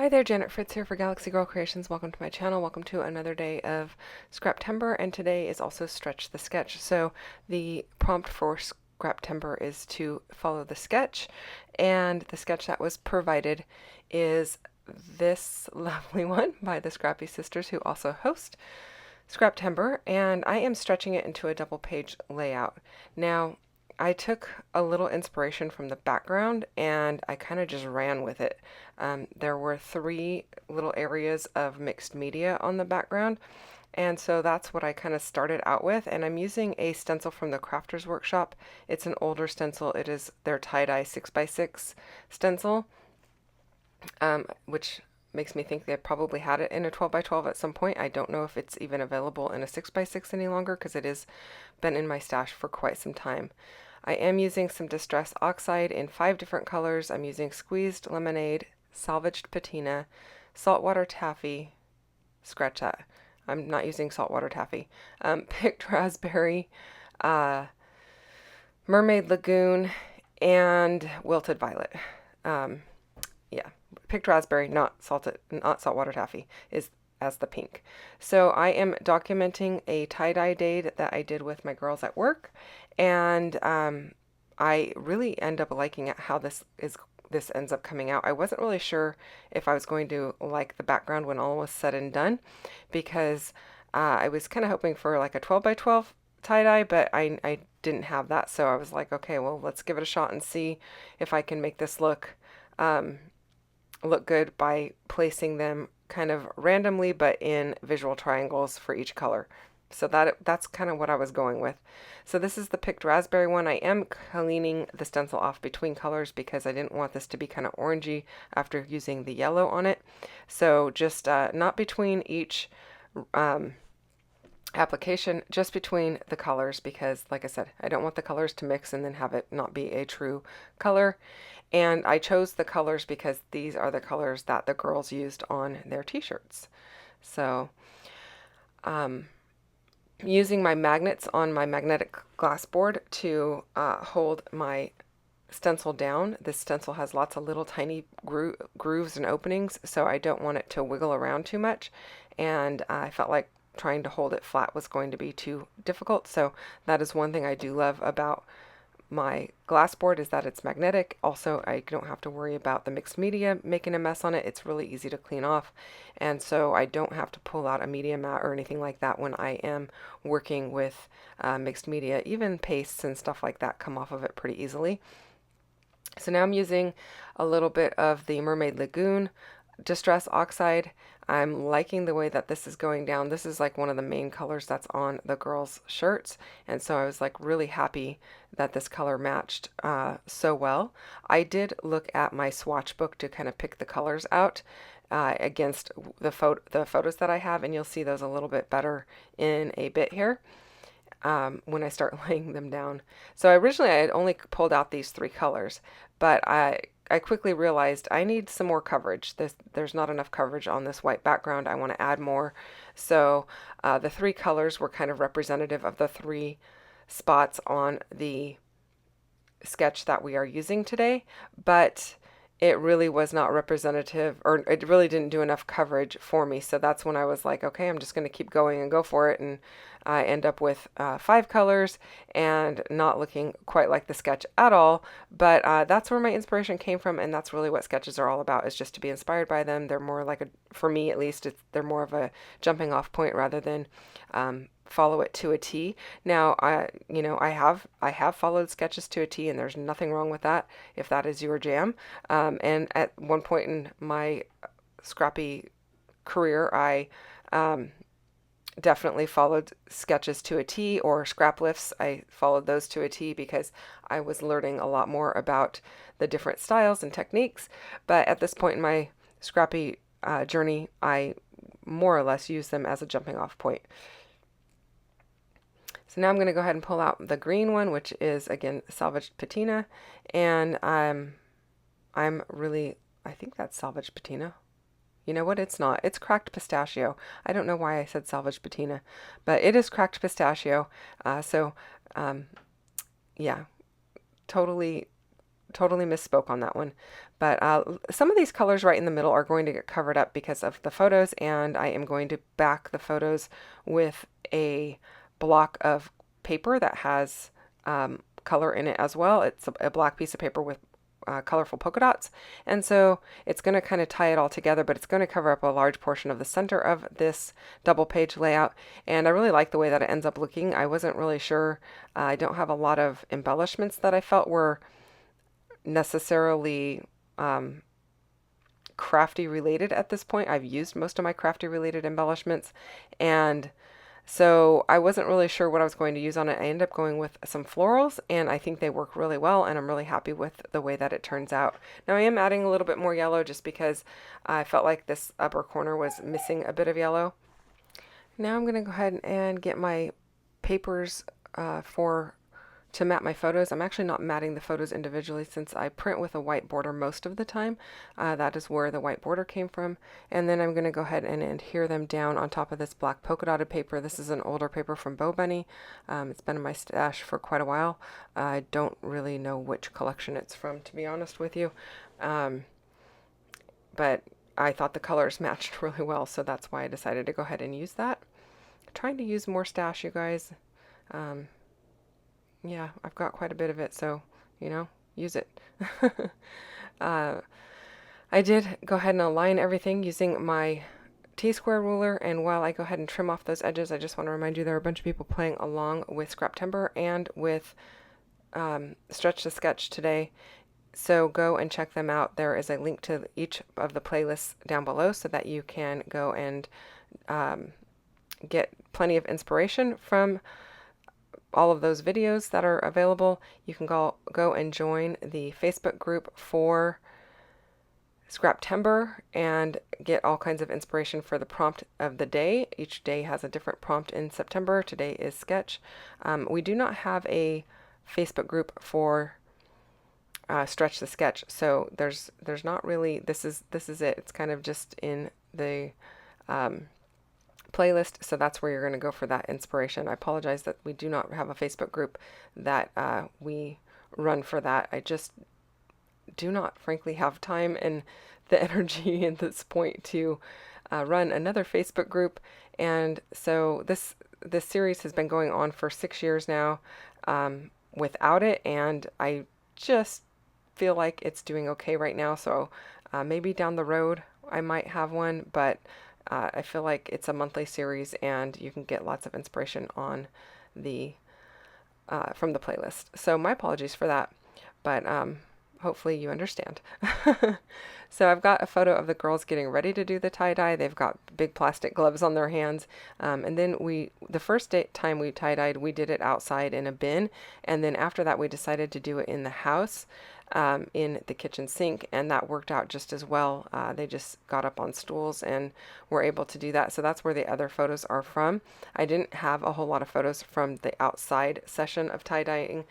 Hi there, Janet Fritz here for Galaxy Girl Creations. Welcome to my channel. Welcome to another day of Scraptember, and today is also Stretch the Sketch. So the prompt for Scraptember is to follow the sketch, and the sketch that was provided is this lovely one by the Scrappy Sisters, who also host Scraptember, and I am stretching it into a double page layout. Now, I took a little inspiration from the background and I kind of just ran with it. There were three little areas of mixed media on the background, and so that's what I kind of started out with. And I'm using a stencil from the Crafters Workshop. It's an older stencil. It is their tie-dye 6x6 stencil, which makes me think they probably had it in a 12x12 at some point. I don't know if it's even available in a 6x6 any longer because it has been in my stash for quite some time. I am using some Distress Oxide in 5 different colors. I'm using Squeezed Lemonade, Salvaged Patina, Saltwater Taffy, scratch that, I'm not using Saltwater Taffy, Picked Raspberry, Mermaid Lagoon, and Wilted Violet. Yeah, Picked Raspberry, not Saltwater Taffy, is as the pink. So I am documenting a tie-dye day that I did with my girls at work, and I really end up liking it how this ends up coming out. I wasn't really sure if I was going to like the background when all was said and done, because I was kind of hoping for like a 12x12 tie-dye, but I didn't have that, so I was like, okay, well, let's give it a shot and see if I can make this look good by placing them kind of randomly but in visual triangles for each color. So that's kind of what I was going with. So this is the Picked Raspberry one. I am cleaning the stencil off between colors because I didn't want this to be kind of orangey after using the yellow on it. So just not between each application, just between the colors, because like I said, I don't want the colors to mix and then have it not be a true color. And I chose the colors because these are the colors that the girls used on their t-shirts. So using my magnets on my magnetic glass board to hold my stencil down. This stencil has lots of little tiny grooves and openings, so I don't want it to wiggle around too much, and I felt like trying to hold it flat was going to be too difficult. So that is one thing I do love about my glass board, is that it's magnetic. Also, I don't have to worry about the mixed media making a mess on it. It's really easy to clean off, and so I don't have to pull out a media mat or anything like that when I am working with mixed media. Even pastes and stuff like that come off of it pretty easily. So now I'm using a little bit of the Mermaid Lagoon Distress Oxide. I'm liking the way that this is going down. This is like one of the main colors that's on the girls' shirts, and so I was like really happy that this color matched so well. I did look at my swatch book to kind of pick the colors out against the photos that I have, and you'll see those a little bit better in a bit here. When I start laying them down. So originally I had only pulled out these 3 colors, but I quickly realized I need some more coverage. There's not enough coverage on this white background. I want to add more. So the 3 colors were kind of representative of the 3 spots on the sketch that we are using today, but it really was not representative, or it really didn't do enough coverage for me. So that's when I was like, okay, I'm just going to keep going and go for it. And I end up with 5 colors and not looking quite like the sketch at all. But that's where my inspiration came from. And that's really what sketches are all about, is just to be inspired by them. They're more like for me at least, they're more of a jumping off point rather than follow it to a T. Now, I have followed sketches to a T, and there's nothing wrong with that if that is your jam. And at one point in my scrappy career, I definitely followed sketches to a T, or scrap lifts. I followed those to a T because I was learning a lot more about the different styles and techniques. But at this point in my scrappy journey, I more or less use them as a jumping off point. So now I'm going to go ahead and pull out the green one, which is again Salvaged Patina, and I'm really, I think that's Salvaged Patina. You know what? It's not. It's Cracked Pistachio. I don't know why I said Salvaged Patina, but it is Cracked Pistachio. Yeah, totally totally misspoke on that one. But some of these colors right in the middle are going to get covered up because of the photos, and I am going to back the photos with a block of paper that has color in it as well. It's a black piece of paper with colorful polka dots, and so it's going to kind of tie it all together, but it's going to cover up a large portion of the center of this double page layout, and I really like the way that it ends up looking. I wasn't really sure. I don't have a lot of embellishments that I felt were necessarily crafty related at this point. I've used most of my crafty related embellishments, and so I wasn't really sure what I was going to use on it. I ended up going with some florals, and I think they work really well, and I'm really happy with the way that it turns out. Now I am adding a little bit more yellow just because I felt like this upper corner was missing a bit of yellow. Now I'm going to go ahead and get my papers to mat my photos. I'm actually not matting the photos individually since I print with a white border most of the time. That is where the white border came from. And then I'm going to go ahead and adhere them down on top of this black polka dotted paper. This is an older paper from Bo Bunny. It's been in my stash for quite a while. I don't really know which collection it's from, to be honest with you. But I thought the colors matched really well, so that's why I decided to go ahead and use that. I'm trying to use more stash, you guys. Yeah, I've got quite a bit of it, so, use it. I did go ahead and align everything using my T-square ruler, and while I go ahead and trim off those edges, I just want to remind you there are a bunch of people playing along with Scraptember and with Stretch the Sketch today, so go and check them out. There is a link to each of the playlists down below so that you can go and get plenty of inspiration from all of those videos that are available. You can go and join the Facebook group for Scraptember and get all kinds of inspiration for the prompt of the day. Each day has a different prompt in September. Today is sketch. We do not have a Facebook group for Stretch the Sketch, so there's not really, this is it. It's kind of just in the playlist, so that's where you're going to go for that inspiration. I apologize that we do not have a Facebook group that we run for that. I just do not, frankly, have time and the energy at this point to run another Facebook group, and so this series has been going on for 6 years now without it, and I just feel like it's doing okay right now, so maybe down the road I might have one, but I feel like it's a monthly series, and you can get lots of inspiration on the from the playlist. So my apologies for that, but hopefully you understand. So I've got a photo of the girls getting ready to do the tie-dye. They've got big plastic gloves on their hands, and then the first time we tie-dyed, we did it outside in a bin, and then after that we decided to do it in the house. In the kitchen sink, and that worked out just as well. They just got up on stools and were able to do that. So that's where the other photos are from. I didn't have a whole lot of photos from the outside session of tie-dyeing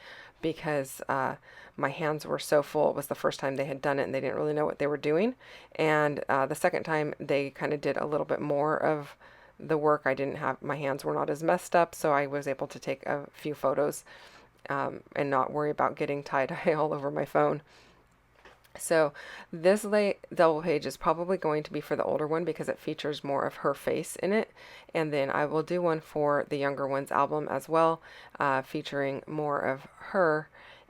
because my hands were so full. It was the first time they had done it and they didn't really know what they were doing. And the second time they kind of did a little bit more of the work. My hands were not as messed up, so I was able to take a few photos and not worry about getting tie-dye all over my phone. So this double page is probably going to be for the older one because it features more of her face in it. And then I will do one for the younger one's album as well, featuring more of her.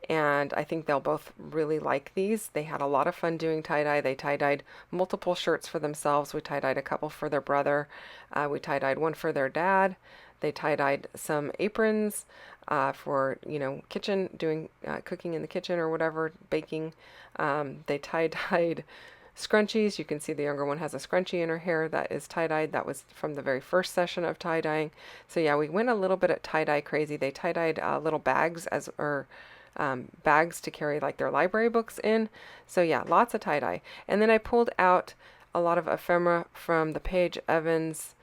And I think they'll both really like these. They had a lot of fun doing tie-dye. They tie-dyed multiple shirts for themselves. We tie-dyed a couple for their brother. We tie-dyed one for their dad. They tie-dyed some aprons for, kitchen, doing cooking in the kitchen or whatever, baking. They tie-dyed scrunchies. You can see the younger one has a scrunchie in her hair that is tie-dyed. That was from the very first session of tie-dyeing. So yeah, we went a little bit at tie-dye crazy. They tie-dyed little bags bags to carry like their library books in. So yeah, lots of tie-dye. And then I pulled out a lot of ephemera from the Paige Evans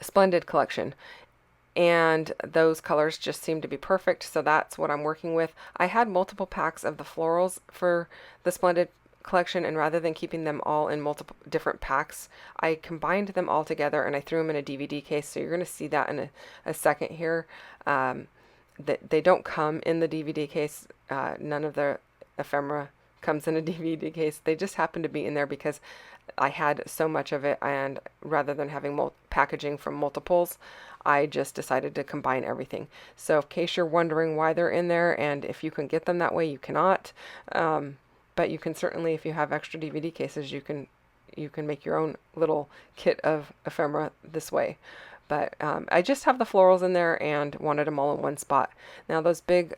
Splendid collection, and those colors just seem to be perfect, so that's what I'm working with. I had multiple packs of the florals for the Splendid collection, and rather than keeping them all in multiple different packs, I combined them all together and I threw them in a DVD case, so you're going to see that in a second here. That they don't come in the DVD case none of the ephemera comes in a DVD case. They just happen to be in there because I had so much of it, and rather than having packaging from multiples, I just decided to combine everything. So in case you're wondering why they're in there, and if you can get them that way, you cannot. But you can certainly, if you have extra DVD cases, you can make your own little kit of ephemera this way. But I just have the florals in there and wanted them all in one spot. Now those big,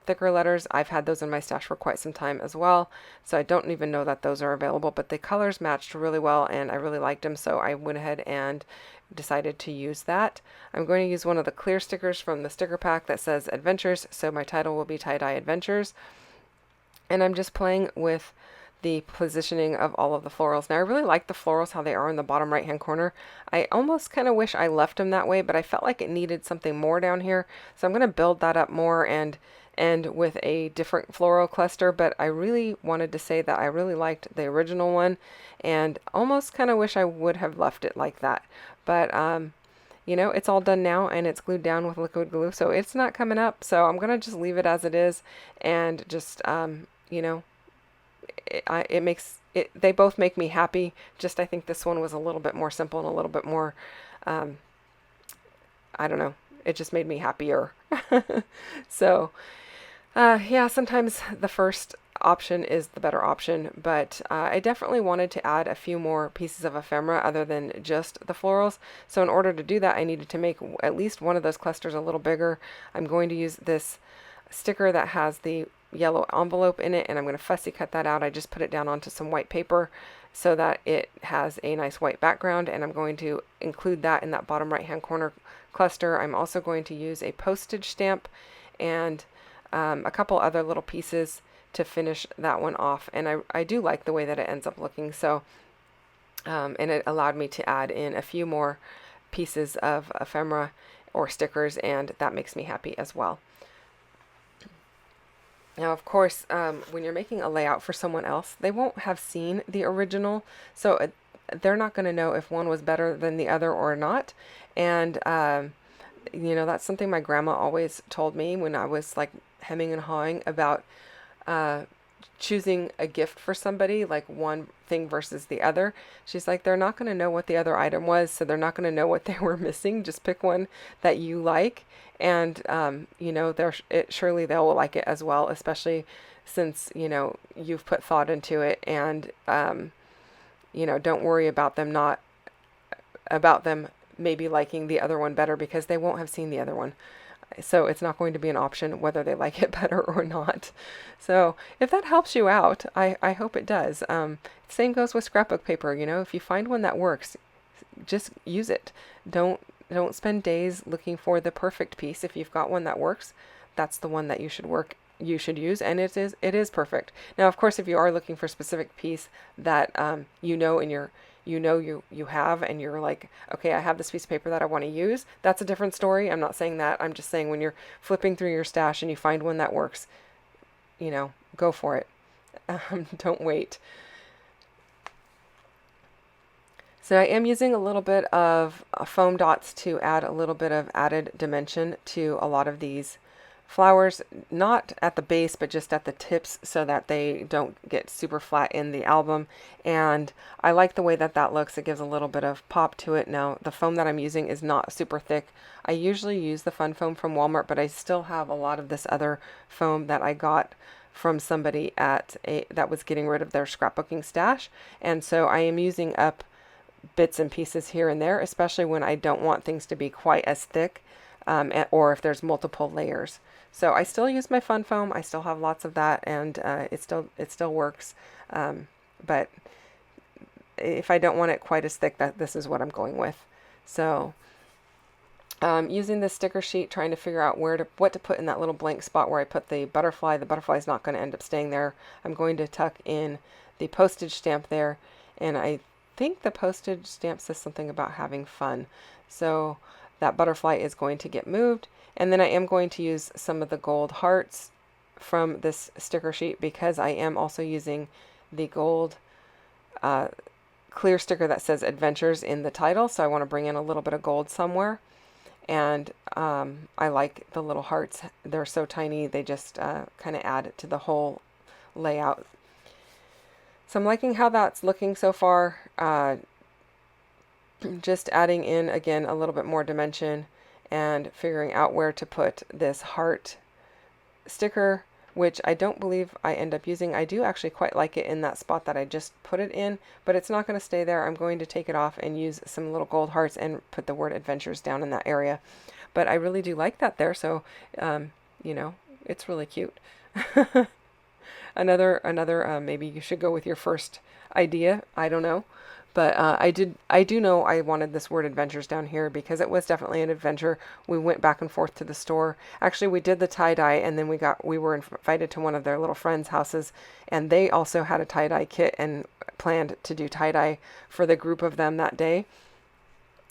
thicker letters, I've had those in my stash for quite some time as well. So I don't even know that those are available, but the colors matched really well and I really liked them. So I went ahead and decided to use that. I'm going to use one of the clear stickers from the sticker pack that says Adventures. So my title will be Tie-Dye Adventures. And I'm just playing with the positioning of all of the florals. Now I really like the florals, how they are in the bottom right hand corner. I almost kind of wish I left them that way, but I felt like it needed something more down here. So I'm going to build that up more and end with a different floral cluster, but I really wanted to say that I really liked the original one and almost kind of wish I would have left it like that. But you know, it's all done now and it's glued down with liquid glue, so it's not coming up. So I'm going to just leave it as it is and just, you know, they both make me happy. Just I think this one was a little bit more simple and a little bit more, I don't know, it just made me happier. So yeah, sometimes the first option is the better option, but I definitely wanted to add a few more pieces of ephemera other than just the florals. So in order to do that, I needed to make at least one of those clusters a little bigger. I'm going to use this sticker that has the yellow envelope in it, and I'm going to fussy cut that out. I just put it down onto some white paper so that it has a nice white background, and I'm going to include that in that bottom right hand corner cluster. I'm also going to use a postage stamp and a couple other little pieces to finish that one off, and I do like the way that it ends up looking. So and it allowed me to add in a few more pieces of ephemera or stickers, and that makes me happy as well. Now, of course, when you're making a layout for someone else, they won't have seen the original, so they're not going to know if one was better than the other or not. And, you know, that's something my grandma always told me when I was like hemming and hawing about choosing a gift for somebody, like one thing versus the other. She's like, they're not going to know what the other item was, so they're not going to know what they were missing. Just pick one that you like, and you know, surely they will like it as well, especially since, you know, you've put thought into it, and you know, don't worry about them maybe liking the other one better, because they won't have seen the other one. So it's not going to be an option whether they like it better or not. So if that helps you out, I hope it does. Same goes with scrapbook paper. You know, if you find one that works, just use it. Don't spend days looking for the perfect piece. If you've got one that works, that's the one that you should use, and it is perfect. Now, of course, if you are looking for a specific piece that you know you have, and you're like, okay, I have this piece of paper that I want to use, that's a different story. I'm not saying that. I'm just saying when you're flipping through your stash and you find one that works, you know, go for it. Don't wait. So I am using a little bit of foam dots to add a little bit of added dimension to a lot of these flowers, not at the base, but just at the tips, so that they don't get super flat in the album. And I like the way that looks. It gives a little bit of pop to it. Now, the foam that I'm using is not super thick. I usually use the Fun Foam from Walmart, but I still have a lot of this other foam that I got from somebody that was getting rid of their scrapbooking stash. And so I am using up bits and pieces here and there, especially when I don't want things to be quite as thick, or if there's multiple layers. So I still use my Fun Foam. I still have lots of that, and it still works. But if I don't want it quite as thick, this is what I'm going with. So using this sticker sheet, trying to figure out what to put in that little blank spot where I put the butterfly. The butterfly is not going to end up staying there. I'm going to tuck in the postage stamp there, and I think the postage stamp says something about having fun. So that butterfly is going to get moved. And then I am going to use some of the gold hearts from this sticker sheet, because I am also using the gold clear sticker that says Adventures in the title. So I want to bring in a little bit of gold somewhere. And I like the little hearts. They're so tiny, they just kind of add to the whole layout. So I'm liking how that's looking so far. Just adding in, again, a little bit more dimension and figuring out where to put this heart sticker, which I don't believe I end up using. I do actually quite like it in that spot that I just put it in, but it's not going to stay there. I'm going to take it off and use some little gold hearts and put the word adventures down in that area. But I really do like that there, so you know, it's really cute. Another maybe you should go with your first idea. I don't know. But I do know I wanted this word adventures down here because it was definitely an adventure. We went back and forth to the store. Actually, we did the tie-dye, and then we were invited to one of their little friends' houses, and they also had a tie-dye kit and planned to do tie-dye for the group of them that day.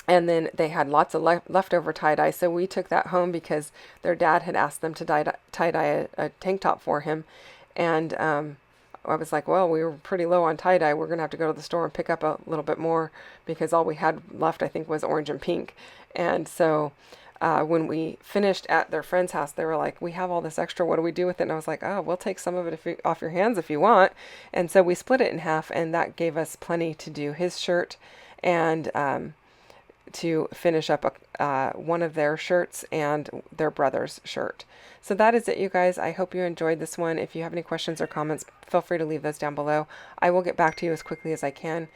And then they had lots of leftover tie-dye, so we took that home because their dad had asked them to tie-dye a tank top for him. And I was like, well, we were pretty low on tie-dye. We're going to have to go to the store and pick up a little bit more because all we had left, I think, was orange and pink. And so when we finished at their friend's house, they were like, we have all this extra. What do we do with it? And I was like, oh, we'll take some of it off your hands if you want. And so we split it in half, and that gave us plenty to do his shirt and to finish up one of their shirts and their brother's shirt. So that is it, you guys. I hope you enjoyed this one. If you have any questions or comments, feel free to leave those down below. I will get back to you as quickly as I can.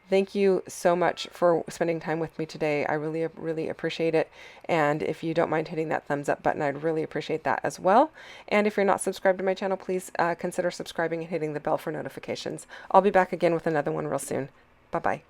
Thank you so much for spending time with me today. I really, really appreciate it. And if you don't mind hitting that thumbs up button, I'd really appreciate that as well. And if you're not subscribed to my channel, please consider subscribing and hitting the bell for notifications. I'll be back again with another one real soon. Bye-bye.